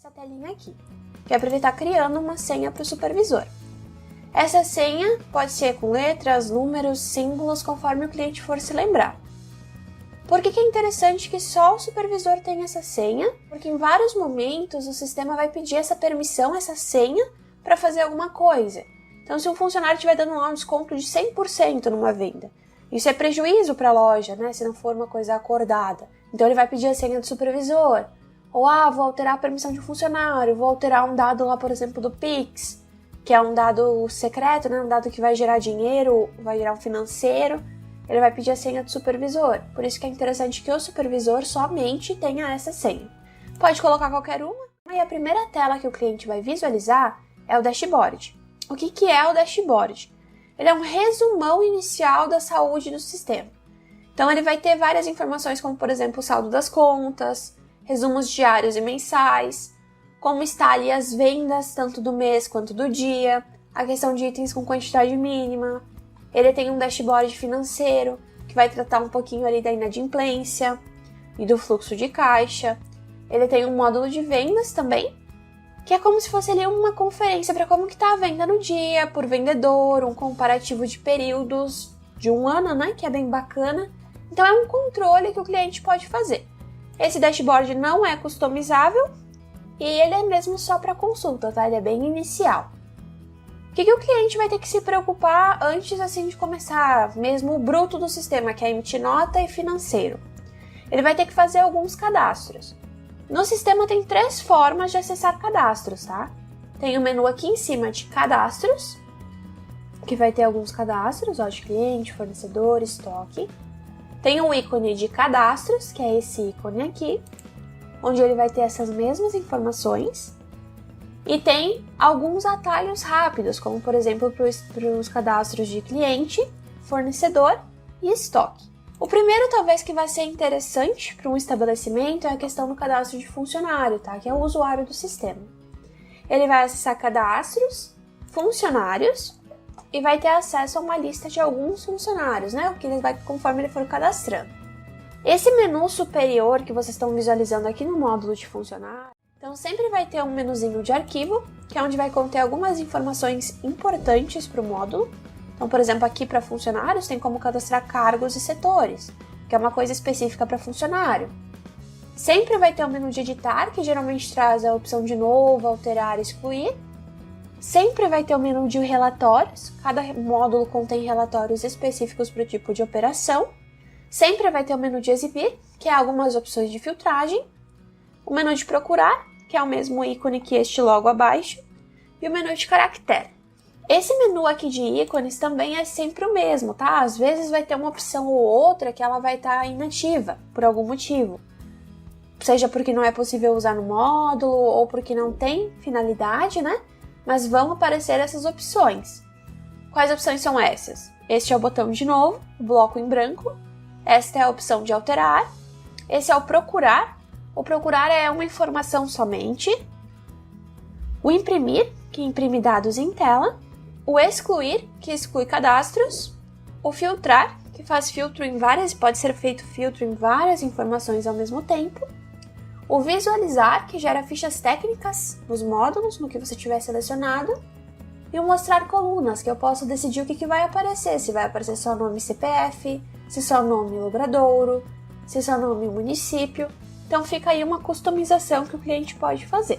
essa telinha aqui, que é para ele estar criando uma senha para o supervisor. Essa senha pode ser com letras, números, símbolos, conforme o cliente for se lembrar. Por que é interessante que só o supervisor tenha essa senha? Porque em vários momentos o sistema vai pedir essa permissão, essa senha, para fazer alguma coisa. Então, se um funcionário estiver dando lá um desconto de 100% numa venda, isso é prejuízo para a loja, né? Se não for uma coisa acordada. Então, ele vai pedir a senha do supervisor. Ou, vou alterar a permissão de um funcionário, vou alterar um dado lá, por exemplo, do Pix, que é um dado secreto, né? Um dado que vai gerar dinheiro, vai gerar um financeiro. Ele vai pedir a senha do supervisor. Por isso que é interessante que o supervisor somente tenha essa senha. Pode colocar qualquer uma. E a primeira tela que o cliente vai visualizar é o dashboard. O que é o dashboard? Ele é um resumão inicial da saúde do sistema. Então, ele vai ter várias informações, como, por exemplo, o saldo das contas, resumos diários e mensais, como está ali as vendas, tanto do mês quanto do dia, a questão de itens com quantidade mínima. Ele tem um dashboard financeiro, que vai tratar um pouquinho ali da inadimplência e do fluxo de caixa. Ele tem um módulo de vendas também, que é como se fosse ali uma conferência para como que está a venda no dia, por vendedor, um comparativo de períodos de um ano, né, que é bem bacana. Então é um controle que o cliente pode fazer. Esse dashboard não é customizável e ele é mesmo só para consulta, tá? Ele é bem inicial. O que o cliente vai ter que se preocupar antes assim de começar mesmo o bruto do sistema, que é emitir nota e financeiro? Ele vai ter que fazer alguns cadastros. No sistema tem 3 formas de acessar cadastros, tá? Tem o menu aqui em cima de cadastros, que vai ter alguns cadastros, de cliente, fornecedor, estoque. Tem o ícone de cadastros, que é esse ícone aqui, onde ele vai ter essas mesmas informações. E tem alguns atalhos rápidos, como por exemplo para os cadastros de cliente, fornecedor e estoque. O primeiro talvez que vai ser interessante para um estabelecimento é a questão do cadastro de funcionário, tá? Que é o usuário do sistema. Ele vai acessar cadastros, funcionários e vai ter acesso a uma lista de alguns funcionários, né? Que ele vai conforme ele for cadastrando. Esse menu superior que vocês estão visualizando aqui no módulo de funcionário, então sempre vai ter um menuzinho de arquivo, que é onde vai conter algumas informações importantes para o módulo. Então, por exemplo, aqui para funcionários tem como cadastrar cargos e setores, que é uma coisa específica para funcionário. Sempre vai ter um menu de editar, que geralmente traz a opção de novo, alterar e excluir. Sempre vai ter o menu de relatórios, cada módulo contém relatórios específicos para o tipo de operação. Sempre vai ter o menu de exibir, que é algumas opções de filtragem. O menu de procurar, que é o mesmo ícone que este logo abaixo. E o menu de caractere. Esse menu aqui de ícones também é sempre o mesmo, tá? Às vezes vai ter uma opção ou outra que ela vai estar inativa, por algum motivo. Seja porque não é possível usar no módulo, ou porque não tem finalidade, né? Mas vão aparecer essas opções. Quais opções são essas? Este é o botão de novo, o bloco em branco. Esta é a opção de alterar. Esse é o procurar. O procurar é uma informação somente. O imprimir, que imprime dados em tela. O excluir, que exclui cadastros. O filtrar, que faz filtro em várias, pode ser feito filtro em várias informações ao mesmo tempo. O visualizar, que gera fichas técnicas nos módulos, no que você tiver selecionado. E o mostrar colunas, que eu posso decidir o que vai aparecer. Se vai aparecer só nome CPF, se só nome logradouro, se só nome município. Então fica aí uma customização que o cliente pode fazer.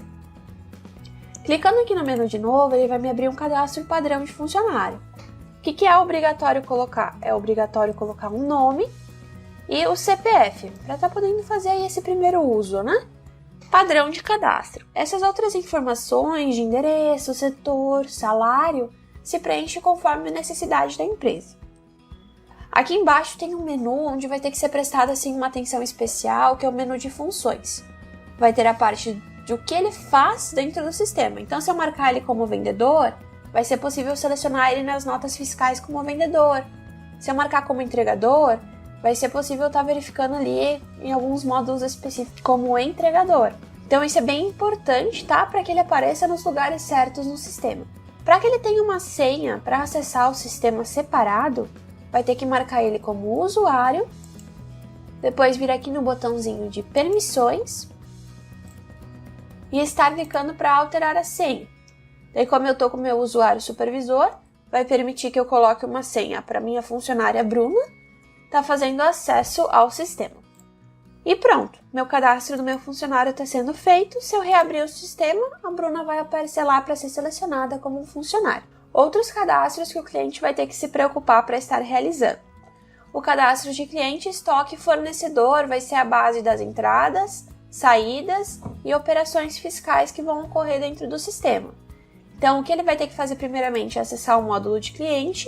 Clicando aqui no menu de novo, ele vai me abrir um cadastro padrão de funcionário. O que é obrigatório colocar? É obrigatório colocar um nome e o CPF, para estar podendo fazer aí esse primeiro uso, né? Padrão de cadastro. Essas outras informações de endereço, setor, salário, se preenche conforme a necessidade da empresa. Aqui embaixo tem um menu onde vai ter que ser prestada assim, uma atenção especial, que é o menu de funções. Vai ter a parte de o que ele faz dentro do sistema. Então, se eu marcar ele como vendedor, vai ser possível selecionar ele nas notas fiscais como vendedor. Se eu marcar como entregador, vai ser possível estar verificando ali em alguns módulos específicos como entregador. Então, isso é bem importante, tá? Para que ele apareça nos lugares certos no sistema. Para que ele tenha uma senha para acessar o sistema separado, vai ter que marcar ele como usuário, depois vir aqui no botãozinho de permissões, e estar clicando para alterar a senha. Daí, como eu estou com o meu usuário supervisor, vai permitir que eu coloque uma senha para minha funcionária Bruna, tá fazendo acesso ao sistema. E pronto, meu cadastro do meu funcionário está sendo feito. Se eu reabrir o sistema, a Bruna vai aparecer lá para ser selecionada como um funcionário. Outros cadastros que o cliente vai ter que se preocupar para estar realizando. O cadastro de cliente, estoque e fornecedor vai ser a base das entradas, saídas e operações fiscais que vão ocorrer dentro do sistema. Então, o que ele vai ter que fazer primeiramente é acessar o módulo de cliente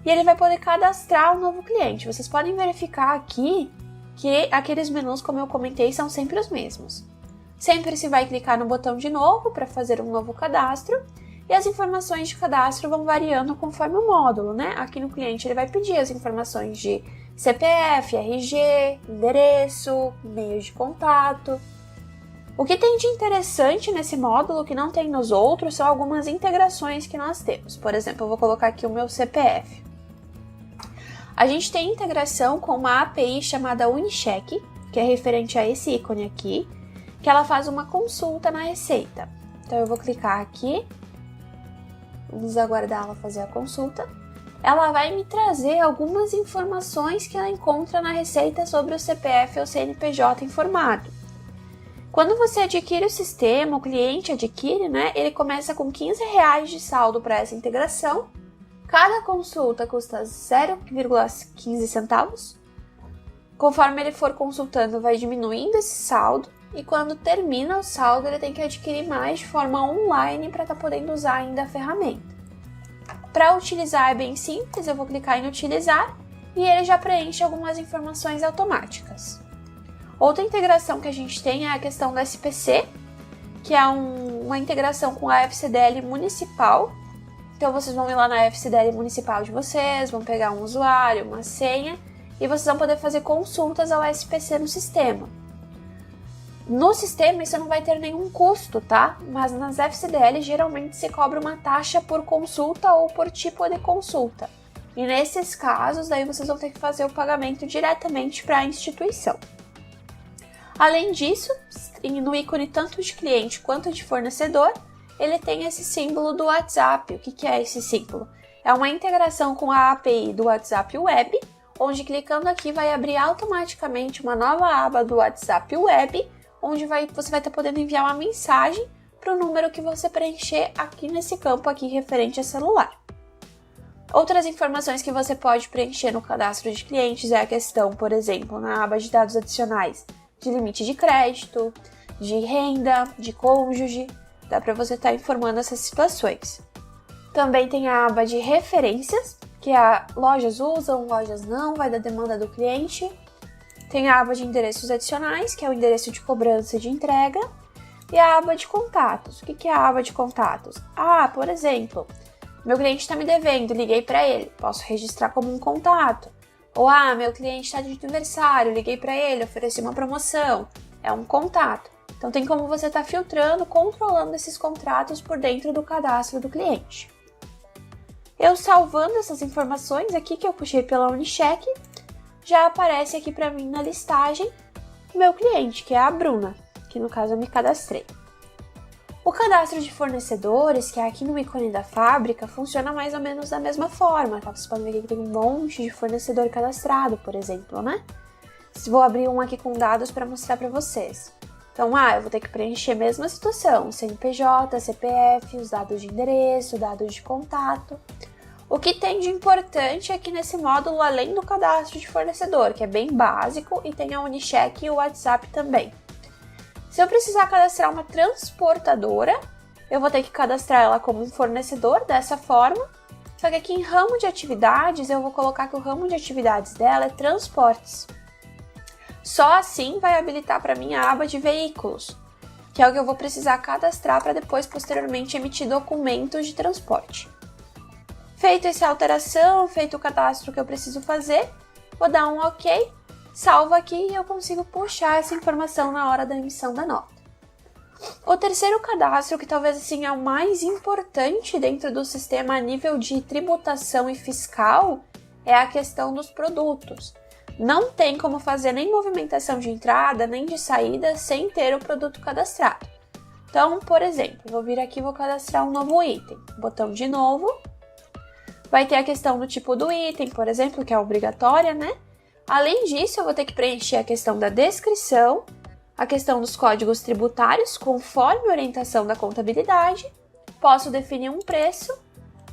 e ele vai poder cadastrar um novo cliente. Vocês podem verificar aqui que aqueles menus, como eu comentei, são sempre os mesmos. Sempre se vai clicar no botão de novo para fazer um novo cadastro e as informações de cadastro vão variando conforme o módulo, né? Aqui no cliente ele vai pedir as informações de CPF, RG, endereço, e-mail de contato. O que tem de interessante nesse módulo que não tem nos outros são algumas integrações que nós temos. Por exemplo, eu vou colocar aqui o meu CPF. A gente tem integração com uma API chamada Unicheck, que é referente a esse ícone aqui, que ela faz uma consulta na receita. Então eu vou clicar aqui, vamos aguardar ela fazer a consulta. Ela vai me trazer algumas informações que ela encontra na receita sobre o CPF ou CNPJ informado. Quando você adquire o sistema, o cliente adquire, né? Ele começa com R$15 de saldo para essa integração. Cada consulta custa 0,15 centavos. Conforme ele for consultando, vai diminuindo esse saldo. E quando termina o saldo, ele tem que adquirir mais de forma online para estar podendo usar ainda a ferramenta. Para utilizar é bem simples, eu vou clicar em utilizar e ele já preenche algumas informações automáticas. Outra integração que a gente tem é a questão do SPC, que é uma integração com a FCDL municipal. Então vocês vão ir lá na FCDL municipal de vocês, vão pegar um usuário, uma senha e vocês vão poder fazer consultas ao SPC no sistema. No sistema isso não vai ter nenhum custo, tá? Mas nas FCDL geralmente se cobra uma taxa por consulta ou por tipo de consulta. E nesses casos, daí vocês vão ter que fazer o pagamento diretamente para a instituição. Além disso, no ícone tanto de cliente quanto de fornecedor, ele tem esse símbolo do WhatsApp. O que é esse símbolo? É uma integração com a API do WhatsApp Web, onde clicando aqui vai abrir automaticamente uma nova aba do WhatsApp Web, onde você vai estar podendo enviar uma mensagem para o número que você preencher aqui nesse campo aqui referente a celular. Outras informações que você pode preencher no cadastro de clientes é a questão, por exemplo, na aba de dados adicionais, de limite de crédito, de renda, de cônjuge, dá para você estar informando essas situações. Também tem a aba de referências, que lojas usam, lojas não, vai da demanda do cliente. Tem a aba de endereços adicionais, que é o endereço de cobrança e de entrega. E a aba de contatos. O que é a aba de contatos? Por exemplo, meu cliente está me devendo, liguei para ele, posso registrar como um contato. Ou, meu cliente está de aniversário, liguei para ele, ofereci uma promoção, é um contato. Então tem como você estar filtrando, controlando esses contratos por dentro do cadastro do cliente. Eu salvando essas informações aqui que eu puxei pela Unicheck, já aparece aqui para mim na listagem o meu cliente, que é a Bruna, que no caso eu me cadastrei. O cadastro de fornecedores, que é aqui no ícone da fábrica, funciona mais ou menos da mesma forma, tá? Vocês podem ver aqui que tem um monte de fornecedor cadastrado, por exemplo, né? Vou abrir um aqui com dados para mostrar para vocês. Então, eu vou ter que preencher a mesma situação, CNPJ, CPF, os dados de endereço, dados de contato. O que tem de importante aqui nesse módulo, além do cadastro de fornecedor, que é bem básico, e tem a Unicheck e o WhatsApp também. Se eu precisar cadastrar uma transportadora, eu vou ter que cadastrar ela como um fornecedor dessa forma, só que aqui em ramo de atividades, eu vou colocar que o ramo de atividades dela é transportes. Só assim vai habilitar para mim a aba de veículos, que é o que eu vou precisar cadastrar para depois, posteriormente, emitir documentos de transporte. Feita essa alteração, feito o cadastro que eu preciso fazer, vou dar um OK, salvo aqui e eu consigo puxar essa informação na hora da emissão da nota. O terceiro cadastro, que talvez assim é o mais importante dentro do sistema a nível de tributação e fiscal, é a questão dos produtos. Não tem como fazer nem movimentação de entrada nem de saída sem ter o produto cadastrado. Então, por exemplo, vou vir aqui e vou cadastrar um novo item. Botão de novo. Vai ter a questão do tipo do item, por exemplo, que é obrigatória, né? Além disso, eu vou ter que preencher a questão da descrição, a questão dos códigos tributários, conforme a orientação da contabilidade. Posso definir um preço,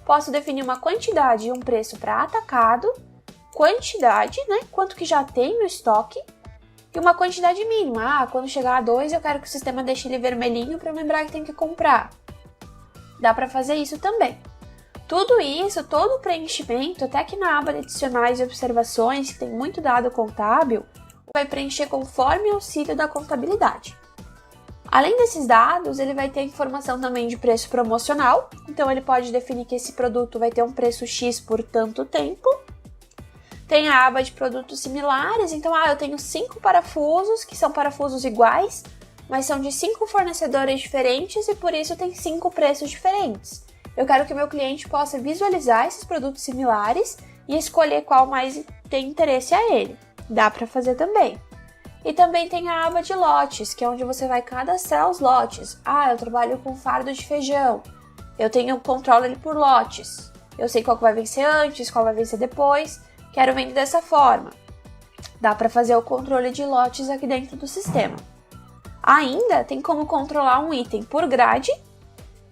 posso definir uma quantidade e um preço para atacado, quantidade, né? Quanto que já tem no estoque, e uma quantidade mínima. Quando chegar a 2, eu quero que o sistema deixe ele vermelhinho para eu lembrar que tem que comprar. Dá para fazer isso também. Tudo isso, todo o preenchimento, até aqui na aba de adicionais e observações, que tem muito dado contábil, vai preencher conforme o auxílio da contabilidade. Além desses dados, ele vai ter informação também de preço promocional, então ele pode definir que esse produto vai ter um preço X por tanto tempo. Tem a aba de produtos similares, então eu tenho 5 parafusos, que são parafusos iguais, mas são de 5 fornecedores diferentes e por isso tem 5 preços diferentes. Eu quero que o meu cliente possa visualizar esses produtos similares e escolher qual mais tem interesse a ele. Dá para fazer também. E também tem a aba de lotes, que é onde você vai cadastrar os lotes. Eu trabalho com fardo de feijão. Eu tenho controle por lotes. Eu sei qual que vai vencer antes, qual vai vencer depois. Quero vender dessa forma. Dá para fazer o controle de lotes aqui dentro do sistema. Ainda tem como controlar um item por grade,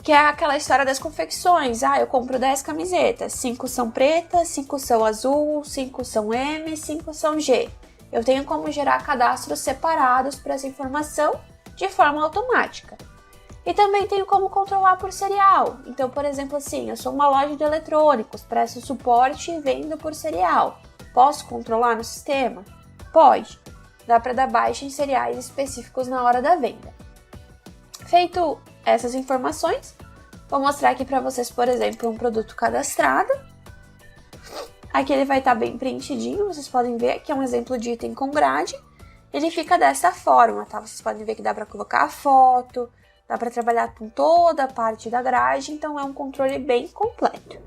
que é aquela história das confecções. Eu compro 10 camisetas, 5 são pretas, 5 são azul, 5 são M, 5 são G. Eu tenho como gerar cadastros separados para essa informação de forma automática. E também tenho como controlar por serial. Então, por exemplo, assim, eu sou uma loja de eletrônicos, presto suporte e vendo por serial. Posso controlar no sistema? Pode. Dá para dar baixa em seriais específicos na hora da venda. Feito essas informações, vou mostrar aqui para vocês, por exemplo, um produto cadastrado. Aqui ele vai estar bem preenchidinho, vocês podem ver que é um exemplo de item com grade. Ele fica dessa forma, tá? Vocês podem ver que dá para colocar a foto, dá para trabalhar com toda a parte da grade, então é um controle bem completo.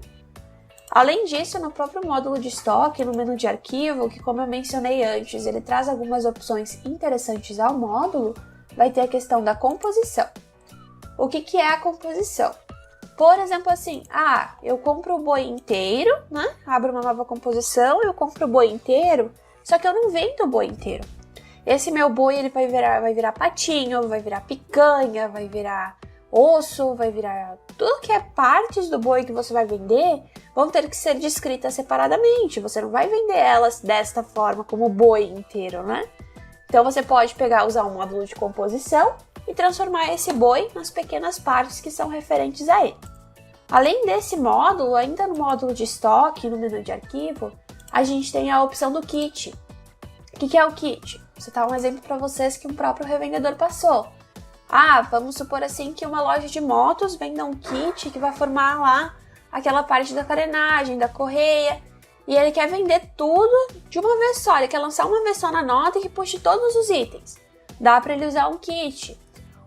Além disso, no próprio módulo de estoque, no menu de arquivo, que como eu mencionei antes, ele traz algumas opções interessantes ao módulo, vai ter a questão da composição. O que é a composição? Por exemplo, assim, eu compro o boi inteiro, né? Abro uma nova composição, eu compro o boi inteiro, só que eu não vendo o boi inteiro. Esse meu boi, ele vai virar patinho, vai virar picanha, vai virar osso, vai virar... Tudo que é partes do boi que você vai vender, vão ter que ser descritas separadamente. Você não vai vender elas desta forma, como o boi inteiro, né? Então, você pode usar um módulo de composição e transformar esse boi nas pequenas partes que são referentes a ele. Além desse módulo, ainda no módulo de estoque, no menu de arquivo, a gente tem a opção do kit. O que é o kit? Vou citar um exemplo para vocês que um próprio revendedor passou. Vamos supor assim que uma loja de motos venda um kit que vai formar lá aquela parte da carenagem, da correia, e ele quer vender tudo de uma vez só, ele quer lançar uma vez só na nota e que puxe todos os itens. Dá para ele usar um kit.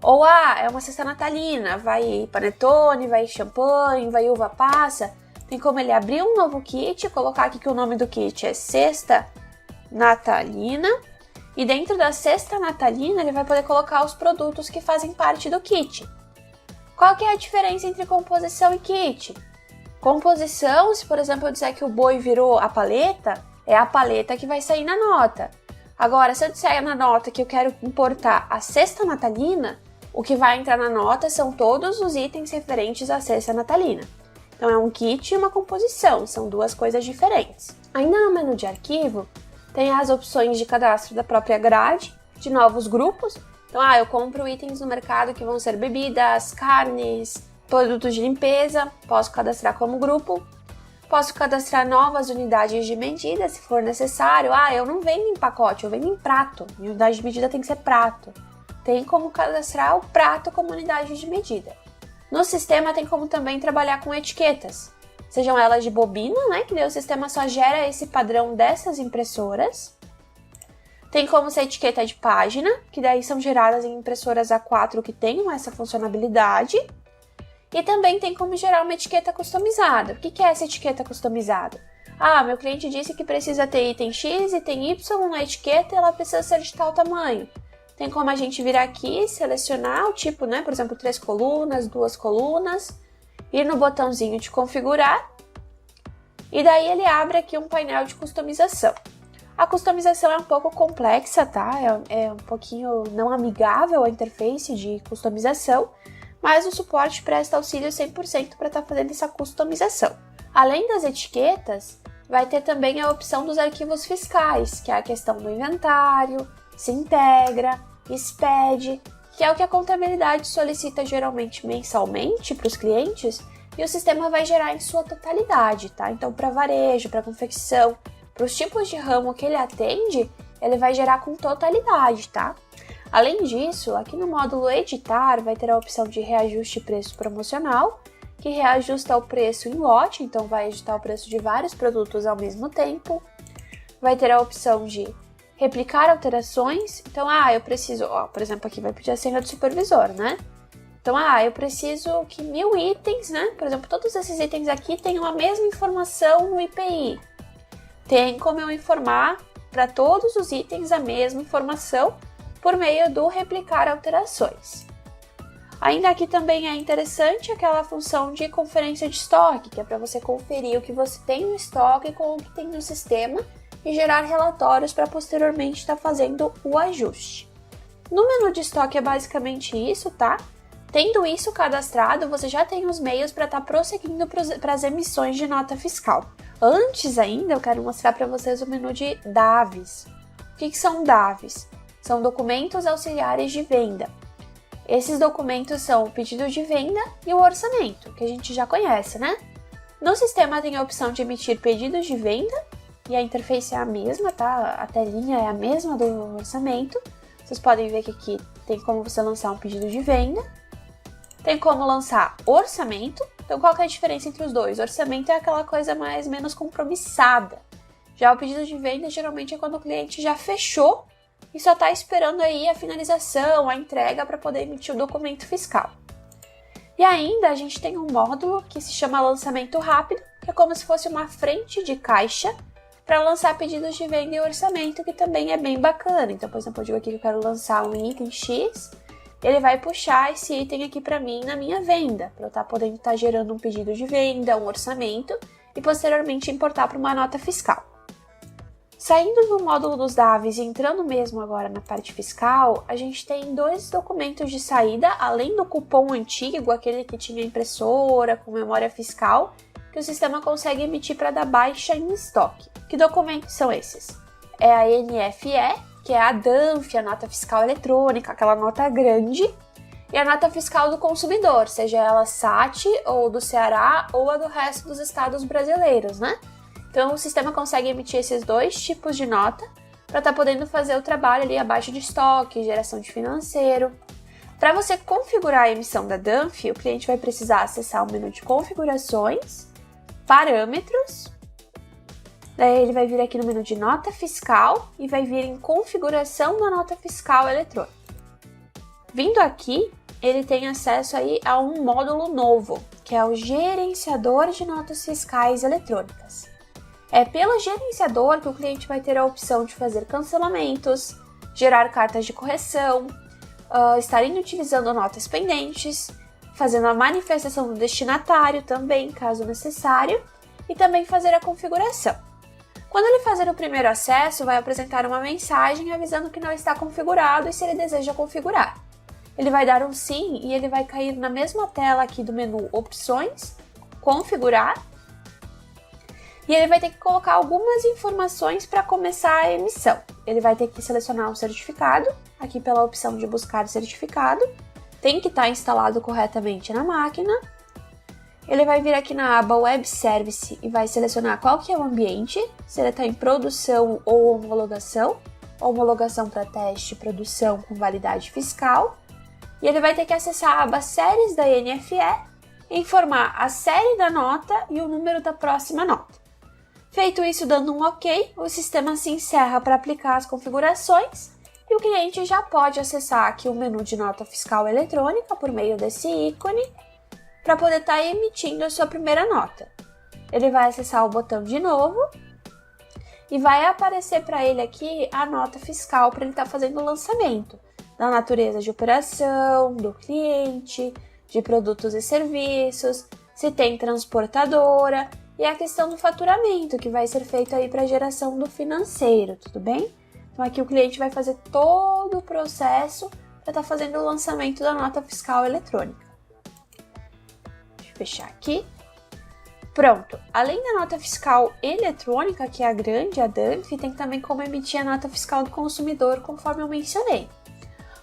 Ou, é uma cesta natalina, vai panetone, vai champanhe, vai uva passa. Tem como ele abrir um novo kit, colocar aqui que o nome do kit é cesta natalina. E dentro da cesta natalina, ele vai poder colocar os produtos que fazem parte do kit. Qual que é a diferença entre composição e kit? Composição, se por exemplo eu disser que o boi virou a paleta, é a paleta que vai sair na nota. Agora, se eu disser na nota que eu quero importar a cesta natalina, o que vai entrar na nota são todos os itens referentes à cesta natalina. Então é um kit e uma composição, são duas coisas diferentes. Ainda no menu de arquivo, tem as opções de cadastro da própria grade, de novos grupos. Então, eu compro itens no mercado que vão ser bebidas, carnes, produtos de limpeza, posso cadastrar como grupo. Posso cadastrar novas unidades de medida, se for necessário. Eu não vendo em pacote, eu vendo em prato. Minha unidade de medida tem que ser prato. Tem como cadastrar o prato como unidade de medida. No sistema tem como também trabalhar com etiquetas. Sejam elas de bobina, né? Que daí o sistema só gera esse padrão dessas impressoras. Tem como ser etiqueta de página, que daí são geradas em impressoras A4 que tenham essa funcionalidade. E também tem como gerar uma etiqueta customizada. O que é essa etiqueta customizada? Meu cliente disse que precisa ter item X, item Y na etiqueta e ela precisa ser de tal tamanho. Tem como a gente vir aqui, selecionar o tipo, né? Por exemplo, 3 colunas, 2 colunas, ir no botãozinho de configurar, e daí ele abre aqui um painel de customização. A customização é um pouco complexa, tá? É um pouquinho não amigável a interface de customização, mas o suporte presta auxílio 100% para estar fazendo essa customização. Além das etiquetas, vai ter também a opção dos arquivos fiscais, que é a questão do inventário, se integra, expede, que é o que a contabilidade solicita geralmente mensalmente para os clientes, e o sistema vai gerar em sua totalidade, tá? Então, para varejo, para confecção, para os tipos de ramo que ele atende, ele vai gerar com totalidade, tá? Além disso, aqui no módulo editar, vai ter a opção de reajuste preço promocional, que reajusta o preço em lote, então vai ajustar o preço de vários produtos ao mesmo tempo. Vai ter a opção de replicar alterações, então, eu preciso, por exemplo, aqui vai pedir a senha do supervisor, né? Então, eu preciso que 1000 itens, né? Por exemplo, todos esses itens aqui tenham a mesma informação no IPI. Tem como eu informar para todos os itens a mesma informação por meio do replicar alterações. Ainda aqui também é interessante aquela função de conferência de estoque, que é para você conferir o que você tem no estoque com o que tem no sistema e gerar relatórios para posteriormente estar fazendo o ajuste. No menu de estoque é basicamente isso, tá? Tendo isso cadastrado, você já tem os meios para estar prosseguindo para as emissões de nota fiscal. Antes ainda, eu quero mostrar para vocês o menu de DAVs. O que são DAVs? São documentos auxiliares de venda. Esses documentos são o pedido de venda e o orçamento, que a gente já conhece, né? No sistema tem a opção de emitir pedidos de venda, e a interface é a mesma, tá? A telinha é a mesma do orçamento. Vocês podem ver que aqui tem como você lançar um pedido de venda. Tem como lançar orçamento. Então, qual que é a diferença entre os dois? Orçamento é aquela coisa menos compromissada. Já o pedido de venda, geralmente, é quando o cliente já fechou e só está esperando aí a finalização, a entrega para poder emitir o documento fiscal. E ainda, a gente tem um módulo que se chama lançamento rápido, que é como se fosse uma frente de caixa para lançar pedidos de venda e orçamento, que também é bem bacana. Então, por exemplo, eu digo aqui que eu quero lançar um item X, ele vai puxar esse item aqui para mim na minha venda, para eu estar podendo estar gerando um pedido de venda, um orçamento e posteriormente importar para uma nota fiscal. Saindo do módulo dos DAVs e entrando mesmo agora na parte fiscal, a gente tem 2 documentos de saída, além do cupom antigo, aquele que tinha impressora com memória fiscal, que o sistema consegue emitir para dar baixa em estoque. Que documentos são esses? É a NFE, que é a DANF, a nota fiscal eletrônica, aquela nota grande, e a nota fiscal do consumidor, seja ela SAT ou do Ceará ou a do resto dos estados brasileiros, né? Então o sistema consegue emitir esses 2 tipos de nota para estar podendo fazer o trabalho ali abaixo de estoque, geração de financeiro. Para você configurar a emissão da DANF, o cliente vai precisar acessar o menu de configurações, parâmetros, daí ele vai vir aqui no menu de nota fiscal e vai vir em configuração da nota fiscal eletrônica. Vindo aqui, ele tem acesso aí a um módulo novo, que é o gerenciador de notas fiscais eletrônicas. É pelo gerenciador que o cliente vai ter a opção de fazer cancelamentos, gerar cartas de correção, estar inutilizando notas pendentes, fazendo a manifestação do destinatário também, caso necessário, e também fazer a configuração. Quando ele fazer o primeiro acesso, vai apresentar uma mensagem avisando que não está configurado e se ele deseja configurar. Ele vai dar um sim e ele vai cair na mesma tela aqui do menu Opções, Configurar, e ele vai ter que colocar algumas informações para começar a emissão. Ele vai ter que selecionar um certificado, aqui pela opção de buscar certificado, tem que estar instalado corretamente na máquina. Ele vai vir aqui na aba Web Service e vai selecionar qual que é o ambiente, se ele está em produção ou homologação para teste, produção com validade fiscal. E ele vai ter que acessar a aba Séries da NFE e informar a série da nota e o número da próxima nota. Feito isso, dando um OK, o sistema se encerra para aplicar as configurações e o cliente já pode acessar aqui o menu de nota fiscal eletrônica por meio desse ícone para poder estar emitindo a sua primeira nota. Ele vai acessar o botão de novo e vai aparecer para ele aqui a nota fiscal para ele estar fazendo o lançamento. da natureza de operação, do cliente, de produtos e serviços, se tem transportadora e a questão do faturamento, que vai ser feito aí para a geração do financeiro, tudo bem? Então aqui o cliente vai fazer todo o processo para estar fazendo o lançamento da nota fiscal eletrônica. Deixa eu fechar aqui. Pronto, além da nota fiscal eletrônica, que é a grande, a DANF, tem também como emitir a nota fiscal do consumidor, conforme eu mencionei.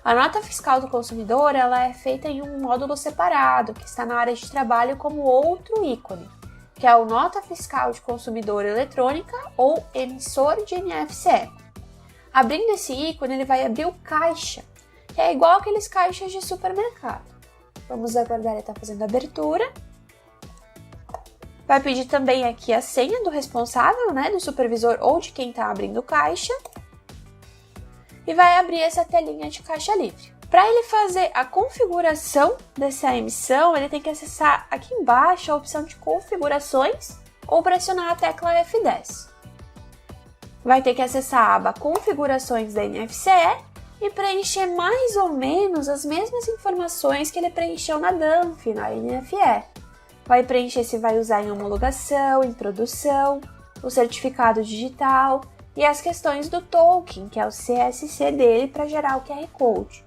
A nota fiscal do consumidor ela é feita em um módulo separado, que está na área de trabalho como outro ícone, que é o Nota Fiscal de Consumidor Eletrônica ou emissor de NFCE. Abrindo esse ícone, ele vai abrir o caixa, que é igual aqueles caixas de supermercado. Vamos aguardar ele estar fazendo a abertura. Vai pedir também aqui a senha do responsável, né, do supervisor ou de quem está abrindo o caixa. E vai abrir essa telinha de caixa livre. Para ele fazer a configuração dessa emissão, ele tem que acessar aqui embaixo a opção de configurações ou pressionar a tecla F10. Vai ter que acessar a aba configurações da NFCE e preencher mais ou menos as mesmas informações que ele preencheu na DANF, na NFE. Vai preencher se vai usar em homologação, em produção, o certificado digital e as questões do token, que é o CSC dele, para gerar o QR Code.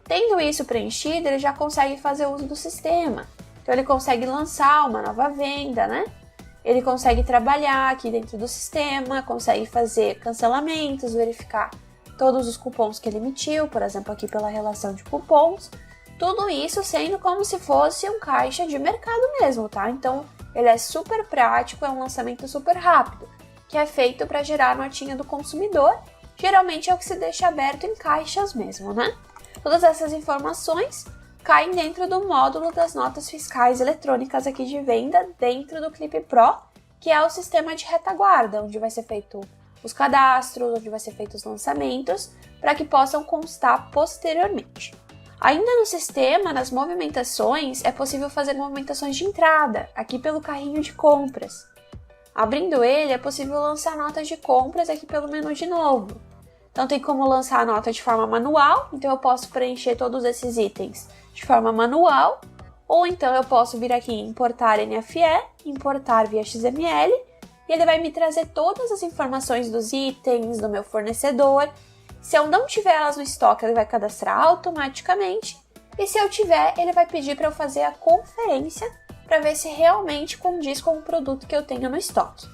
Tendo isso preenchido, ele já consegue fazer uso do sistema. Então ele consegue lançar uma nova venda, né? Ele consegue trabalhar aqui dentro do sistema, consegue fazer cancelamentos, verificar todos os cupons que ele emitiu, por exemplo, aqui pela relação de cupons. Tudo isso sendo como se fosse um caixa de mercado mesmo, tá? Então ele é super prático, é um lançamento super rápido, que é feito para gerar a notinha do consumidor. Geralmente é o que se deixa aberto em caixas mesmo, né? Todas essas informações caem dentro do módulo das notas fiscais eletrônicas aqui de venda, dentro do Clip Pro, que é o sistema de retaguarda, onde vai ser feito os cadastros, onde vai ser feito os lançamentos, para que possam constar posteriormente. Ainda no sistema, nas movimentações, é possível fazer movimentações de entrada, aqui pelo carrinho de compras. Abrindo ele, é possível lançar notas de compras aqui pelo menu de novo. Então tem como lançar a nota de forma manual, então eu posso preencher todos esses itens de forma manual, ou então eu posso vir aqui em importar NFE, importar via XML, e ele vai me trazer todas as informações dos itens, do meu fornecedor. Se eu não tiver elas no estoque, ele vai cadastrar automaticamente, e se eu tiver, ele vai pedir para eu fazer a conferência para ver se realmente condiz com o produto que eu tenho no estoque.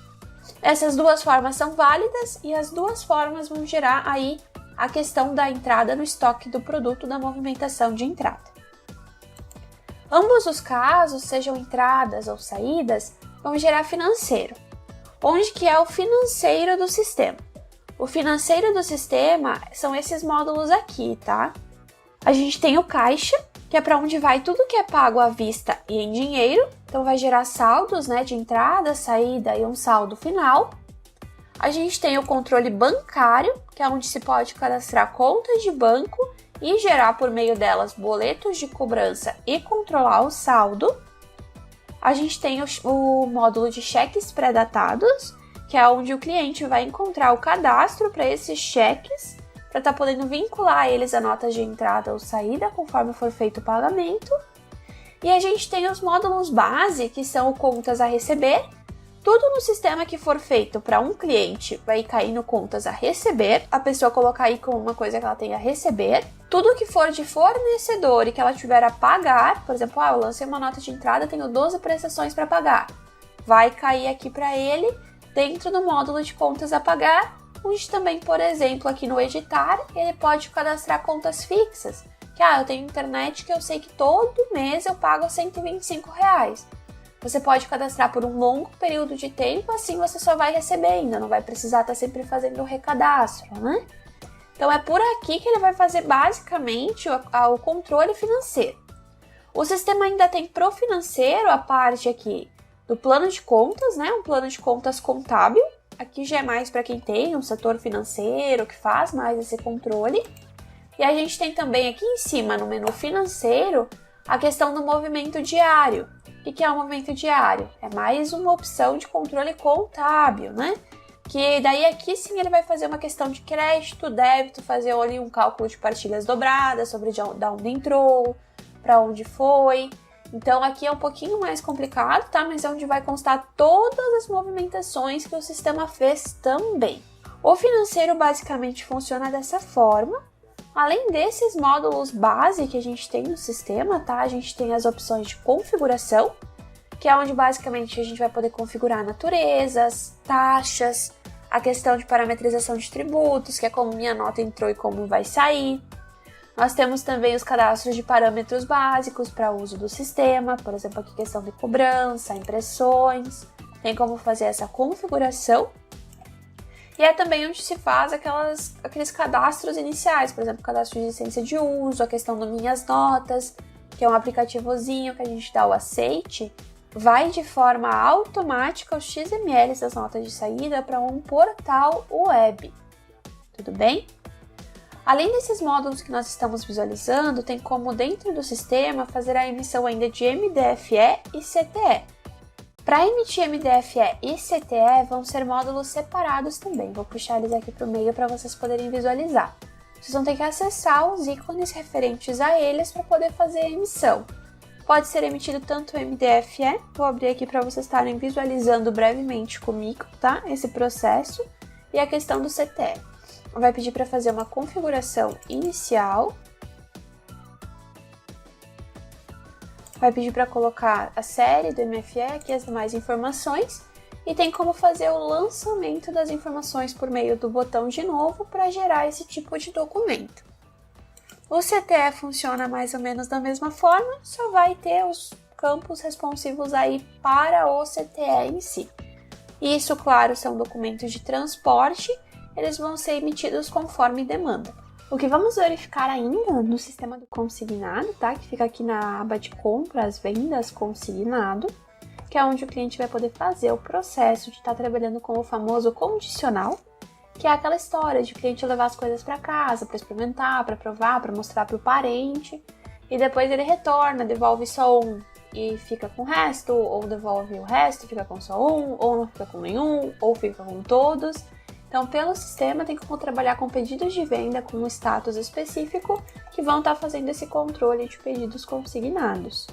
Essas duas formas são válidas e as duas formas vão gerar aí a questão da entrada no estoque do produto, da movimentação de entrada. Ambos os casos, sejam entradas ou saídas, vão gerar financeiro. Onde que é o financeiro do sistema? O financeiro do sistema são esses módulos aqui, tá? A gente tem o caixa, que é para onde vai tudo que é pago à vista e em dinheiro. Então vai gerar saldos, né, de entrada, saída e um saldo final. A gente tem o controle bancário, que é onde se pode cadastrar contas de banco e gerar por meio delas boletos de cobrança e controlar o saldo. A gente tem o módulo de cheques pré-datados, que é onde o cliente vai encontrar o cadastro para esses cheques, para estar podendo vincular eles a notas de entrada ou saída, conforme for feito o pagamento. E a gente tem os módulos base, que são o contas a receber. Tudo no sistema que for feito para um cliente vai cair no contas a receber, a pessoa colocar aí como uma coisa que ela tem a receber. Tudo que for de fornecedor e que ela tiver a pagar, por exemplo, eu lancei uma nota de entrada, tenho 12 prestações para pagar, vai cair aqui para ele dentro do módulo de contas a pagar, onde também, por exemplo, aqui no editar, ele pode cadastrar contas fixas, que eu tenho internet que eu sei que todo mês eu pago R$125. Você pode cadastrar por um longo período de tempo, assim você só vai receber ainda, não vai precisar estar sempre fazendo o recadastro, né? Então é por aqui que ele vai fazer basicamente o controle financeiro. O sistema ainda tem pro financeiro a parte aqui do plano de contas, né? Um plano de contas contábil. Aqui já é mais para quem tem um setor financeiro, que faz mais esse controle. E a gente tem também aqui em cima, no menu financeiro, a questão do movimento diário. O que é o movimento diário? É mais uma opção de controle contábil, né? que daí aqui sim ele vai fazer uma questão de crédito, débito, fazer ali um cálculo de partilhas dobradas sobre de onde entrou, para onde foi. Então aqui é um pouquinho mais complicado, tá? Mas é onde vai constar todas as movimentações que o sistema fez também. O financeiro basicamente funciona dessa forma. Além desses módulos base que a gente tem no sistema, tá? A gente tem as opções de configuração, que é onde basicamente a gente vai poder configurar naturezas, taxas, a questão de parametrização de tributos, que é como minha nota entrou e como vai sair. Nós temos também os cadastros de parâmetros básicos para uso do sistema, por exemplo, aqui questão de cobrança, impressões, tem como fazer essa configuração. E é também onde se faz aqueles cadastros iniciais, por exemplo, cadastro de licença de uso, a questão do Minhas Notas, que é um aplicativozinho que a gente dá o aceite, vai de forma automática os XMLs das notas de saída para um portal web. Tudo bem? Além desses módulos que nós estamos visualizando, tem como dentro do sistema fazer a emissão ainda de MDFE e CTE. Para emitir MDFE e CTE vão ser módulos separados também. Vou puxar eles aqui para o meio para vocês poderem visualizar. Vocês vão ter que acessar os ícones referentes a eles para poder fazer a emissão. Pode ser emitido tanto o MDFE, vou abrir aqui para vocês estarem visualizando brevemente comigo, tá? Esse processo e a questão do CTE. Vai pedir para fazer uma configuração inicial. Vai pedir para colocar a série do MFE, aqui as demais informações, e tem como fazer o lançamento das informações por meio do botão de novo para gerar esse tipo de documento. O CTE funciona mais ou menos da mesma forma, só vai ter os campos responsivos aí para o CTE em si. Isso, claro, são documentos de transporte, eles vão ser emitidos conforme demanda. O que vamos verificar ainda no sistema do consignado, tá? Que fica aqui na aba de compras, vendas, consignado, que é onde o cliente vai poder fazer o processo de estar trabalhando com o famoso condicional, que é aquela história de o cliente levar as coisas para casa, para experimentar, para provar, para mostrar para o parente, e depois ele retorna, devolve só um e fica com o resto, ou devolve o resto, fica com só um, ou não fica com nenhum, ou fica com todos. Então, pelo sistema, tem como trabalhar com pedidos de venda com um status específico que vão estar fazendo esse controle de pedidos consignados.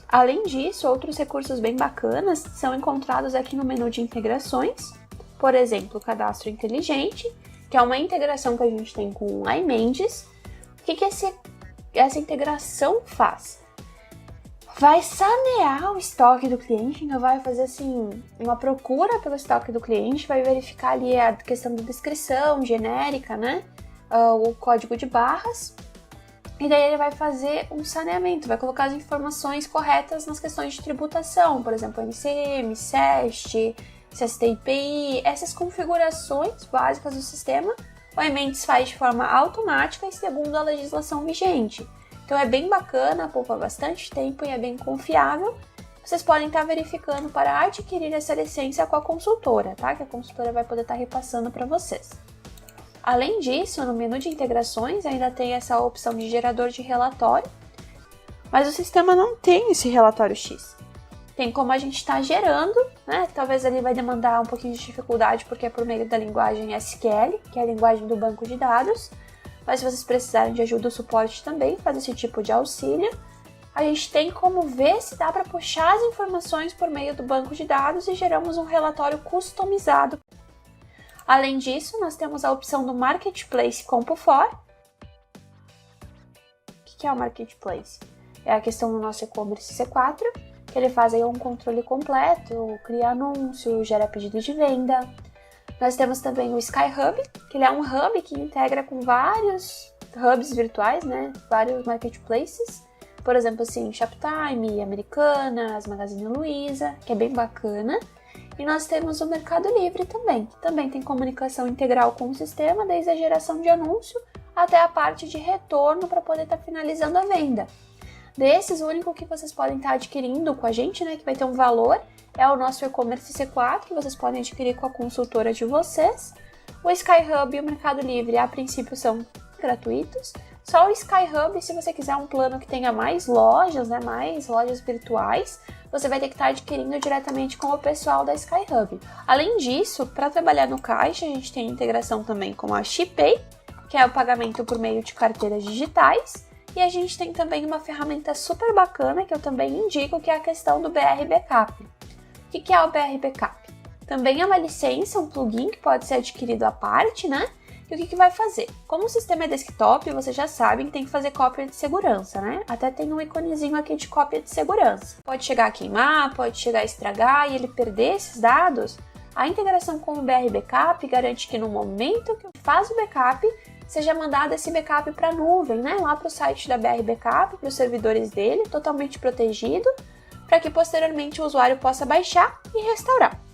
Além disso, outros recursos bem bacanas são encontrados aqui no menu de integrações, por exemplo, o cadastro inteligente, que é uma integração que a gente tem com o iMendes. O que essa integração faz? Vai sanear o estoque do cliente, então vai fazer assim uma procura pelo estoque do cliente, vai verificar ali a questão da descrição genérica, né? O código de barras, e daí ele vai fazer um saneamento, vai colocar as informações corretas nas questões de tributação, por exemplo, MCM, SEST, CSTIPI, essas configurações básicas do sistema, o iMendes faz de forma automática e segundo a legislação vigente. Então é bem bacana, poupa bastante tempo e é bem confiável. Vocês podem estar verificando para adquirir essa licença com a consultora, tá? Que a consultora vai poder estar repassando para vocês. Além disso, no menu de integrações ainda tem essa opção de gerador de relatório, mas o sistema não tem esse relatório X. Tem como a gente estar gerando, né? Talvez ele vai demandar um pouquinho de dificuldade porque é por meio da linguagem SQL, que é a linguagem do banco de dados. Mas se vocês precisarem de ajuda ou suporte também, faz esse tipo de auxílio. A gente tem como ver se dá para puxar as informações por meio do banco de dados e geramos um relatório customizado. Além disso, nós temos a opção do Marketplace CompuFor. O que é o Marketplace? É a questão do nosso e-commerce C4, que ele faz aí um controle completo, cria anúncio, gera pedido de venda. Nós temos também o SkyHub, que ele é um hub que integra com vários hubs virtuais, né? Vários marketplaces. Por exemplo, assim, Shoptime, Americanas, Magazine Luiza, que é bem bacana. E nós temos o Mercado Livre também, que também tem comunicação integral com o sistema, desde a geração de anúncio até a parte de retorno para poder estar finalizando a venda. Desses, o único que vocês podem estar adquirindo com a gente, né, que vai ter um valor, é o nosso e-commerce C4, que vocês podem adquirir com a consultora de vocês. O SkyHub e o Mercado Livre, a princípio, são gratuitos, Só o Skyhub, se você quiser um plano que tenha mais lojas, né, mais lojas virtuais, você vai ter que estar adquirindo diretamente com o pessoal da Skyhub. Além disso, para trabalhar no caixa, a gente tem integração também com a Shipay, que é o pagamento por meio de carteiras digitais, e a gente tem também uma ferramenta super bacana que eu também indico, que é a questão do BR Backup. O que é o BR Backup? Também é uma licença, um plugin que pode ser adquirido à parte, né? E o que vai fazer? Como o sistema é desktop, vocês já sabem que tem que fazer cópia de segurança, né? Até tem um iconezinho aqui de cópia de segurança. Pode chegar a queimar, pode chegar a estragar e ele perder esses dados. A integração com o BR Backup garante que no momento que faz o backup, seja mandado esse backup para a nuvem, né? Lá para o site da BR Backup, para os servidores dele, totalmente protegido, para que posteriormente o usuário possa baixar e restaurar.